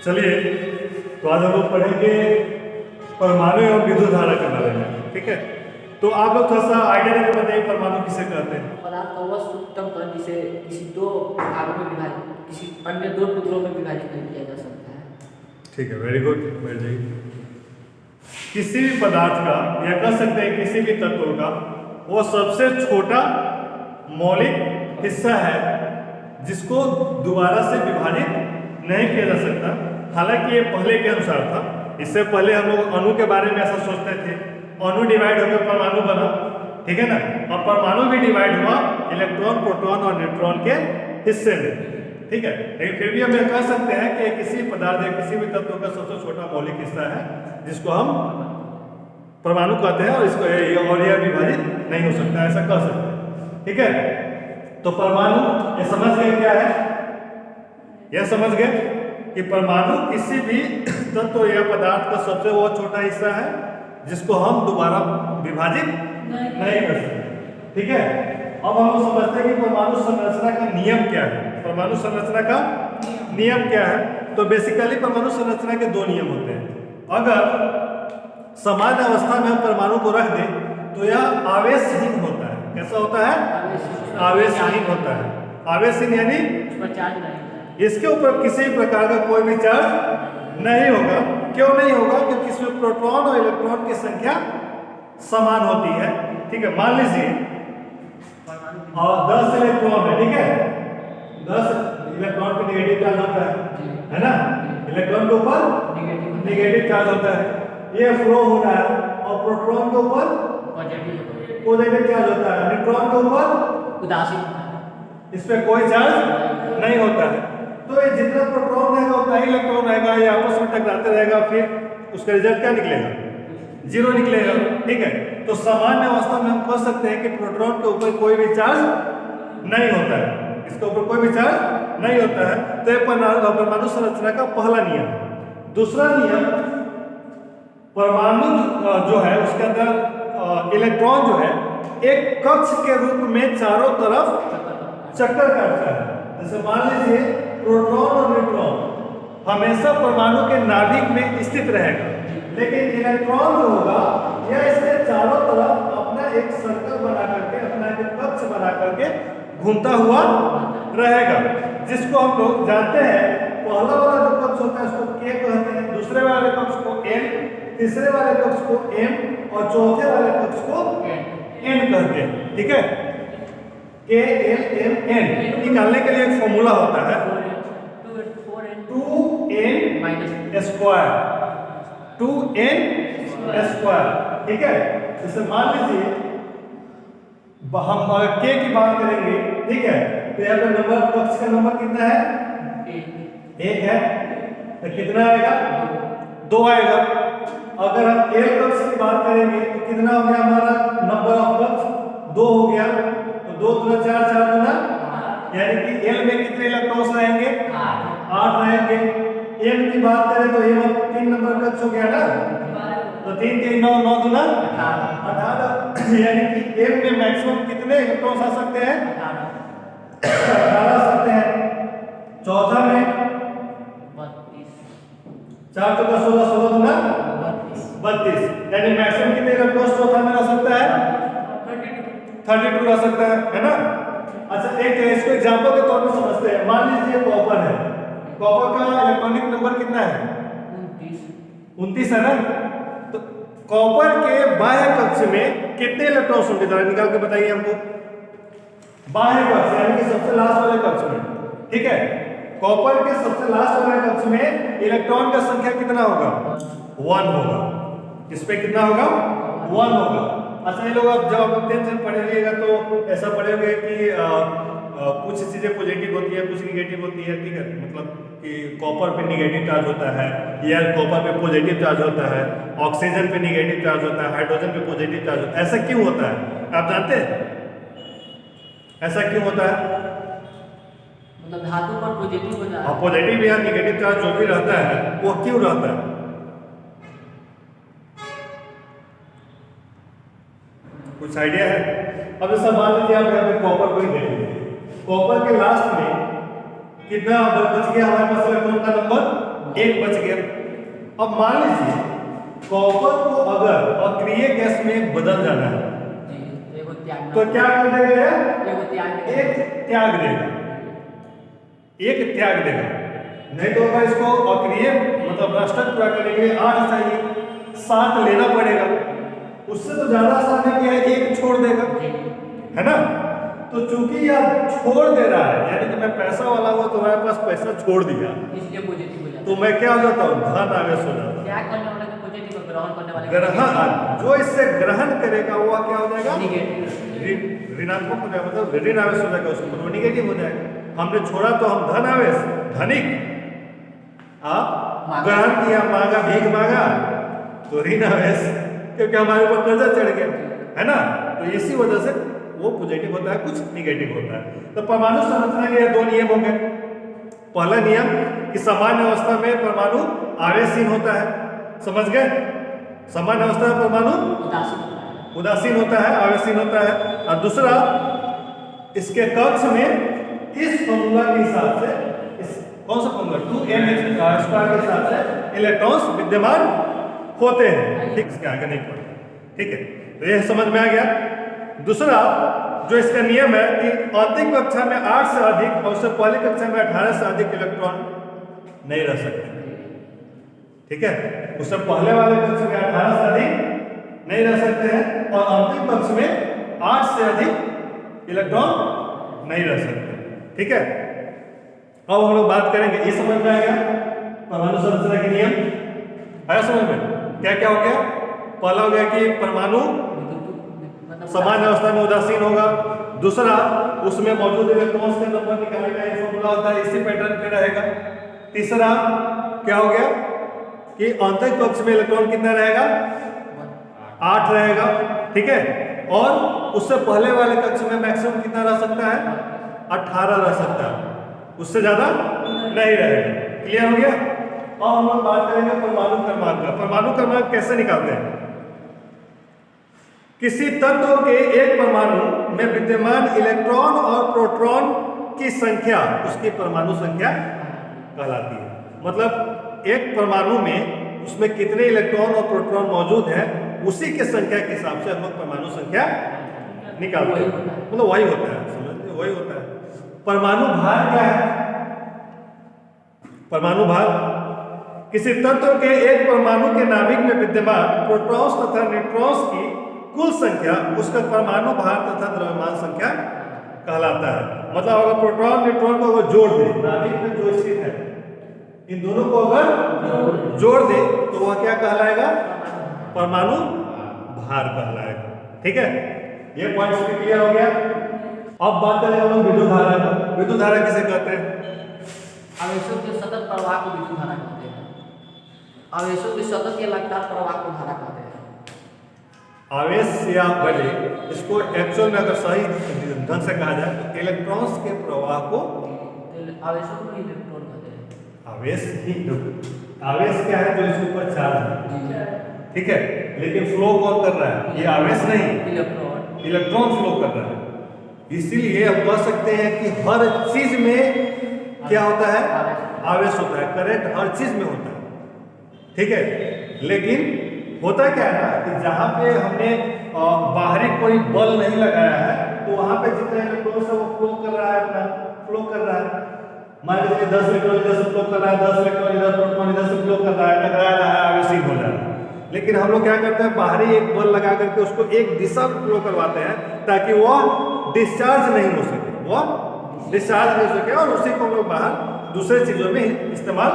चलिए, तो आज हम लोग पढ़ेंगे परमाणु एवं विद्युत धारा के बारे में। ठीक है, तो आप लोग थोड़ा सा आइडिया देकर बताइए परमाणु किसे कहते हैं। पदार्थ का वह सूक्ष्मतम कण जिसे किसी दो भागों में विभाजित, किसी अन्य दो टुकड़ों में विभाजित नहीं किया जा सकता है। ठीक है, वेरी गुड, वेरी गुड। किसी भी पदार्थ का या कह सकते हैं किसी भी तत्व का वो सबसे छोटा मौलिक हिस्सा है जिसको दोबारा से विभाजित नहीं किया जा सकता। हालांकि ये पहले के अनुसार था। इससे पहले हम लोग अणु के बारे में ऐसा सोचते थे, अणु डिवाइड होकर परमाणु बना, ठीक है ना। और परमाणु भी डिवाइड हुआ इलेक्ट्रॉन, प्रोटॉन और न्यूट्रॉन के हिस्से में, ठीक है। लेकिन फिर भी हम ये कह सकते हैं कि किसी पदार्थ या किसी भी तत्व का सबसे छोटा मौलिक हिस्सा है जिसको हम परमाणु कहते हैं, और इसको यह विभाजित नहीं हो सकता, ऐसा कह सकते हैं, ठीक है। तो परमाणु ये समझ गए क्या है, यह समझ गए कि परमाणु किसी भी तत्व या पदार्थ का सबसे वो छोटा हिस्सा है जिसको हम दोबारा विभाजित नहीं कर सकते, ठीक है। अब हम समझते हैं कि परमाणु संरचना का नियम क्या है। परमाणु संरचना का नियम क्या है? तो बेसिकली परमाणु संरचना के दो नियम होते हैं। अगर सामान्य अवस्था में हम परमाणु को रख दें तो यह आवेशहीन होता है। कैसा होता है? आवेशहीन होता है। आवेशहीन यानी इसके ऊपर किसी प्रकार का कोई भी चार्ज नहीं होगा। क्यों नहीं होगा? क्योंकि इसमें प्रोटॉन और इलेक्ट्रॉन की संख्या समान होती है, ठीक है। मान लीजिए और 10 इलेक्ट्रॉन है, ठीक है। 10 इलेक्ट्रॉन पे नेगेटिव चार्ज होता है ना। इलेक्ट्रॉन के ऊपर नेगेटिव चार्ज होता है, ये फ्लो हो रहा है। और प्रोटॉन के ऊपर पॉजिटिव चार्ज होता है, न्यूट्रॉन के ऊपर उदासीन, इस पे कोई चार्ज नहीं होता है। तो ये जितना प्रोटॉन रहेगा उतना ही इलेक्ट्रॉन रहेगा, ये आपस में टकराते रहेगा, फिर उसका रिजल्ट क्या निकलेगा? जीरो निकलेगा, ठीक है। तो सामान्य अवस्था में हम कह सकते हैं कि प्रोटॉन के ऊपर कोई भी चार्ज नहीं होता है, इसके ऊपर कोई भी चार्ज नहीं होता है। तो ये परमाणु संरचना का पहला नियम। दूसरा नियम, परमाणु जो है उसके अंदर इलेक्ट्रॉन जो है एक कक्ष के रूप में चारों तरफ चक्कर काटता है। जैसे मान लीजिए प्रोटॉन और न्यूट्रॉन हमेशा परमाणु के नाभिक में स्थित रहेगा, लेकिन इलेक्ट्रॉन जो होगा यह इसके चारों तरफ अपना एक सर्कल बना करके, अपना एक कक्ष बना करके घूमता हुआ रहेगा, जिसको हम लोग जानते हैं। पहला वाला जो कक्ष होता है उसको K कहते हैं, दूसरे वाले कक्ष को L, तीसरे वाले कक्ष को M और चौथे वाले कक्ष को N कहते हैं, ठीक है। K L M N निकालने के लिए एक फॉर्मूला होता है 2n स्क्वायर, 2n स्क्वायर, ठीक है। जैसे मान लीजिए हम अगर K की बात करेंगे, ठीक है, तो यहाँ पे नंबर, कक्ष का नंबर कितना है? 1 है, तो कितना आएगा? 2 आएगा। अगर हम L कक्ष की बात करेंगे तो कितना हो गया हमारा नंबर ऑफ कक्ष? 2 हो गया। तो 2 × 4 4 × यानी कि L में कितने इलेक्ट्रॉन्स रहेंगे? 8 रहेंगे। M की बात करें तो M 3 नंबर कक्ष हो गया ना, तो 3 3 9 9 × 18, यानी कि M में मैक्सिमम कितने इलेक्ट्रॉन्स आ सकते हैं? 18 आ सकते हैं। चौथा में 4 × 16 16 × 32, यानी मैक्सिमम कितने इलेक्ट्रॉन्स चौथा में आ सकता है? 32 आ सकता है ना। अच्छा, एक इसको एग्जांपल के तौर पर समझते हैं। मान लीजिए कॉपर है, कॉपर का इलेक्ट्रॉनिक नंबर कितना है? 29 है ना। तो कॉपर के बाह्य कक्ष में कितने इलेक्ट्रॉन्स होंगे? जरा निकाल के बताइए हमको। बाह्य कक्ष यानी कि सबसे लास्ट वाले कक्ष में, ठीक है। कॉपर के सबसे लास्ट वाले कक्ष में इलेक्ट्रॉन का संख्या कितना होगा? 1 होगा। इस पे कितना होगा? 1 होगा। अच्छा, ये लोग आप जब आप 10th में पढ़े होइएगा तो ऐसा पढ़ेंगे कि कुछ चीजें पॉजिटिव होती है, कुछ निगेटिव होती है, ठीक है। मतलब कि कॉपर पे निगेटिव चार्ज होता है, या कॉपर पे पॉजिटिव चार्ज होता है, ऑक्सीजन पे निगेटिव चार्ज होता है, हाइड्रोजन पे पॉजिटिव चार्ज होता है। ऐसा क्यों होता है आप जानते हैं? ऐसा क्यों होता है? मतलब धातु पर पॉजिटिव हो जाता है। पॉजिटिव या निगेटिव चार्ज जो भी रहता है वो क्यों रहता है? कुछ आइडिया है? अब जैसा मान लीजिए आप यहाँ पे कॉपर को ही देख लीजिए, कॉपर के लास्ट में कितना बच गया हमारे पास इलेक्ट्रॉन का नंबर? एक बच गया। अब मान लीजिए कॉपर को अगर अक्रिय गैस में बदल जाना है जी, एगो त्याग तो क्या कर देगा? एगो त्याग एक त्याग देगा, एक त्याग देगा। नहीं तो अगर इसको अक्रिय मतलब राष्ट्र पूरा करने के लिए 8 चाहिए, 7 लेना पड़ेगा। उससे तो ज्यादा आसान है कि एक छोड़ देगा, है ना। तो चूंकि यह छोड़ दे रहा है, यानी कि मैं पैसा वाला हुआ तो मेरे पास पैसा छोड़ दिया, इसलिए पॉजिटिव हो जाता तो मैं क्या हो जाता हूँ? धन आवेश हो जाता हूँ। त्याग करने वाले का पॉजिटिव, ग्रहण करने वाले का ग्रहण जो इससे ग्रहण करेगा वो क्या हो जाएगा? नेगेटिव। ऋणात्मक हो जाएगा, मतलब ऋण आवेश हो जाएगा, उसको वो निगेटिव हो जाएगा। हमने छोड़ा तो हम धन आवेश, धनिक ग्रहण किया, मांगा, भीख मांगा तो ऋण आवेश, क्योंकि हमारे ऊपर कर्जा चढ़ गया, है ना। तो इसी वजह से वो पॉजिटिव होता है, कुछ निगेटिव होता है। तो परमाणु संरचना के दो नियम होंगे। पहला नियम कि सामान्य अवस्था में परमाणु आवेशहीन होता है, समझ गए। सामान्य अवस्था में परमाणु उदासीन होता है, आवेशहीन होता है। और दूसरा, इसके कक्ष में इस फॉर्मूला के हिसाब से, इस कौन सा फॉर्मूला 2mh² के हिसाब से इलेक्ट्रॉन्स विद्यमान होते हैं। ठीक, इसके आगे नहीं पढ़ते, ठीक है। तो यह समझ में आ गया। दूसरा जो इसका नियम है कि अंतिम कक्षा में 8 से अधिक और उससे पहली कक्षा में 18 से अधिक इलेक्ट्रॉन नहीं रह सकते, ठीक है। उससे पहले वाले कक्ष में 18 से अधिक नहीं रह सकते हैं और अंतिम कक्ष में 8 से अधिक इलेक्ट्रॉन नहीं रह सकते, ठीक है। अब हम लोग बात करेंगे, ये समझ में आएगा परमाणु संरचना के नियम आया समझ में? क्या क्या हो गया? पहला हो गया कि परमाणु सामान्य अवस्था में उदासीन होगा। दूसरा, उसमें मौजूद इलेक्ट्रॉन्स के नंबर निकालने का ये फॉर्मूला होता है, इसी पैटर्न पे रहेगा। तीसरा क्या हो गया कि आंतरिक कक्ष में इलेक्ट्रॉन कितना रहेगा? 8 रहेगा, ठीक है। और उससे पहले वाले कक्ष में मैक्सिमम कितना रह सकता है? 18 रह सकता है, उससे ज्यादा नहीं रहेगा। क्लियर हो गया। अब हम लोग बात करेंगे परमाणु क्रमांक का। परमाणु क्रमांक कैसे निकालते हैं? किसी तत्व के एक परमाणु में विद्यमान इलेक्ट्रॉन और प्रोटॉन की संख्या उसकी परमाणु संख्या कहलाती है। मतलब एक परमाणु में उसमें कितने इलेक्ट्रॉन और प्रोटॉन मौजूद हैं, उसी के संख्या के हिसाब से हम लोग परमाणु संख्या निकालते हैं। मतलब वही होता है, समझ, वही होता है। परमाणु भार क्या है? परमाणु भार किसी तत्व के एक परमाणु के नाभिक में विद्यमान प्रोटॉन्स तथा न्यूट्रॉन्स की कुल संख्या उसका परमाणु भार तथा द्रव्यमान संख्या कहलाता है। मतलब अगर प्रोटॉन न्यूट्रॉन को अगर जोड़ दे, नाभिक में जो स्थित है, इन दोनों को अगर जोड़ दे तो वह क्या कहलाएगा? परमाणु भार कहलाएगा, ठीक है। ये पॉइंट्स भी क्लियर हो गया। अब बात करें हम लोग विद्युत धारा का। विद्युत धारा किसे कहते हैं? आवेशों के सतत प्रवाह को विद्युत धारा कहते हैं। आवेशों के सतत या लगातार प्रवाह को धारा कहते हैं। आवेश या बले, इसको एक्चुअल में अगर सही ढंग से कहा जाए तो इलेक्ट्रॉन्स के प्रवाह को आवेशों को इलेक्ट्रॉन कहते हैं। आवेश ही, आवेश क्या है? जो इसके ऊपर चार्ज है, ठीक है। लेकिन फ्लो कौन कर रहा है? ये आवेश नहीं, इलेक्ट्रॉन फ्लो कर रहा है। इसीलिए हम कह सकते हैं कि हर चीज में क्या होता है? आवेश होता है। करंट हर चीज में होता है, ठीक है। लेकिन होता क्या है ना कि जहां पे हमने बाहरी कोई बल नहीं लगाया है तो वहां पे जितने इलेक्ट्रॉन है वो फ्लो कर रहा है, अपना फ्लो कर रहा है। मान लीजिए 10 इलेक्ट्रॉन इधर से फ्लो कर रहा है, 10 इलेक्ट्रॉन इधर, प्रोटॉन इधर से फ्लो कर रहा है, टकरा रहा है, आवेशित हो जा रहा है। लेकिन हम लोग क्या करते हैं? बाहरी एक बल लगा करके उसको एक दिशा में फ्लो करवाते हैं ताकि वह डिस्चार्ज नहीं हो सके, वह डिस्चार्ज नहीं हो सके, और उसी को हम लोग बाहर दूसरे चीजों में इस्तेमाल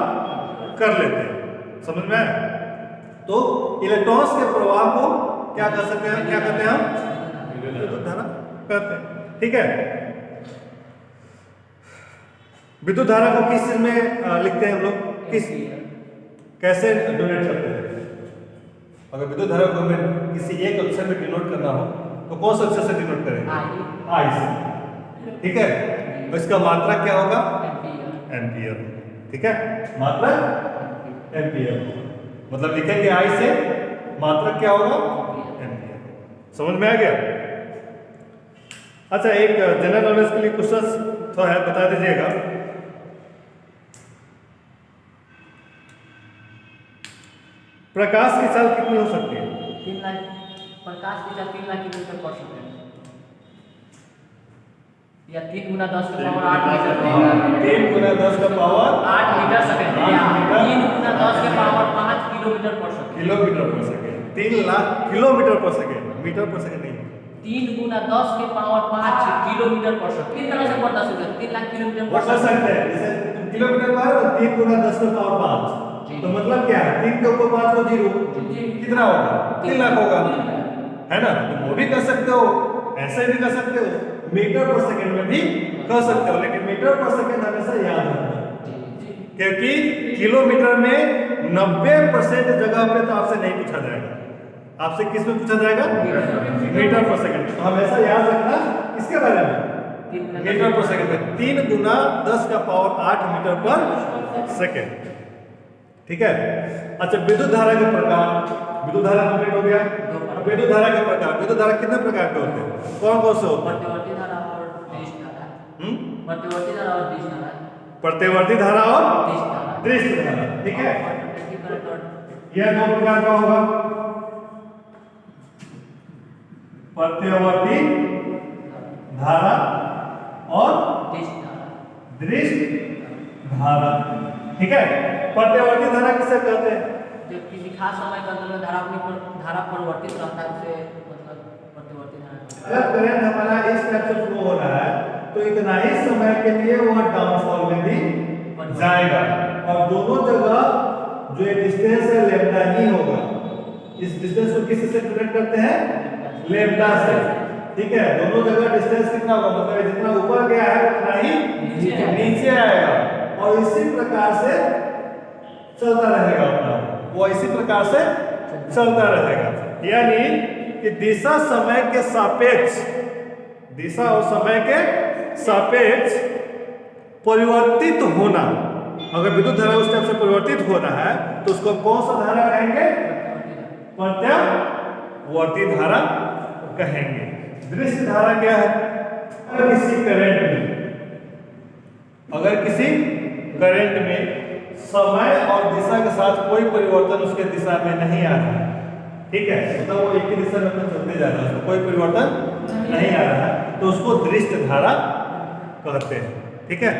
कर लेते हैं। समझ में आया? तो इलेक्ट्रॉन्स के प्रवाह को क्या कर सकते हैं? क्या कहते हैं हम? विद्युत धारा कहते हैं, ठीक है। विद्युत धारा को किस चीज में लिखते हैं हम लोग? किस, कैसे डोनेट करते हैं? अगर विद्युत धारा को हमें किसी एक अक्षर में डिनोट करना हो तो कौन सा अक्षर से डिनोट करेंगे? आई से, ठीक है। तो इसका मात्रा क्या होगा? एम्पियर, ठीक है। मात्रा एम्पियर, मतलब लिखेंगे आई से मात्रा क्या होगा? एम्पियर। समझ में आ गया? अच्छा, एक जनरल नॉलेज के लिए क्वेश्चन तो है, बता दीजिएगा। प्रकाश की चाल कितनी हो सकती है? 3 लाख प्रकाश की चाल 3 लाख किलोमीटर पर सेकंड या 3 गुना 10 का पावर 8 मीटर 3 गुना 10 का पावर 8 मीटर सेकंड या 3 गुना 10 के पावर 5 किलोमीटर पर सेकंड। किलोमीटर पर सेकेंड। 3 लाख किलोमीटर पर सेकेंड, मीटर पर सेकेंड नहीं। 3 गुना 10 के पावर 5 किलोमीटर पर सेकंड। किस तरह से पढ़ता है? 3 लाख किलोमीटर वो पर कर सेकंड। सकते हैं, जैसे किलोमीटर का है 3 गुना 10 का पावर 5, तो मतलब क्या है 3 के ऊपर 5 को 0, कितना होगा? 3 लाख होगा, है ना? तो वो भी कर सकते हो, ऐसे भी कर सकते हो, मीटर पर सेकंड में भी कर सकते हो, लेकिन मीटर पर सेकंड हमेशा याद रखना, क्योंकि किलोमीटर में 90% जगह पे तो आपसे नहीं पूछा जाएगा। आपसे किस में पूछा जाएगा? मीटर पर सेकंड। तो हमेशा याद रखना किसके बारे में? मीटर पर सेकंड में। 3 गुना 10 का पावर 8 मीटर पर सेकंड। ठीक है। अच्छा, विद्युत धारा के प्रकार। विद्युत धारा कंप्लीट हो गया। अब विद्युत धारा के प्रकार। विद्युत धारा कितने प्रकार के होते हैं? कौन कौन से होते हैं? प्रतिवर्ती धारा और दिश धारा। प्रतिवर्ती धारा और दिश धारा। प्रतिवर्ती धारा और दिश धारा। दृश्य धारा। ठीक है। ऑल्टरनेटिव करंट और यह 2 प्रकार का होगा, प्रतिवर्ती धारा और दिश धारा। दृश्य धारा। ठीक है। प्रतिवर्ती धारा किसे कहते हैं? जब किसी खास समय के अंदर में धारा परिवर्तित रहता है उसे मतलब प्रतिवर्ती धारा कहते हैं। अगर करंट हमारा इस टाइप से फ्लो हो रहा है तो इतना ही समय के लिए वह डाउनफॉल में भी जाएगा, और दोनों जगह जो ये डिस्टेंस है लैम्डा ही होगा। इस डिस्टेंस को किस से कनेक्ट करते हैं? लैम्डा से। ठीक है। दोनों जगह डिस्टेंस कितना होगा? मतलब जितना ऊपर गया है उतना ही नीचे आएगा, और इसी प्रकार से चलता रहेगा अपना, वो इसी प्रकार से चलता रहेगा। यानी कि दिशा समय के सापेक्ष, दिशा और समय के सापेक्ष परिवर्तित होना। अगर विद्युत धारा उस टाइप से परिवर्तित हो रहा है तो उसको कौन सा धारा कहेंगे? प्रत्यावर्ती धारा कहेंगे। दृश्य धारा क्या है? अगर किसी करंट में समय और दिशा के साथ कोई परिवर्तन उसके दिशा में नहीं आ रहा है, ठीक है, मतलब वो एक ही दिशा में अपना चलते जा रहा है, उसमें कोई परिवर्तन नहीं आ रहा है, तो उसको दृश्य धारा कहते हैं। ठीक है।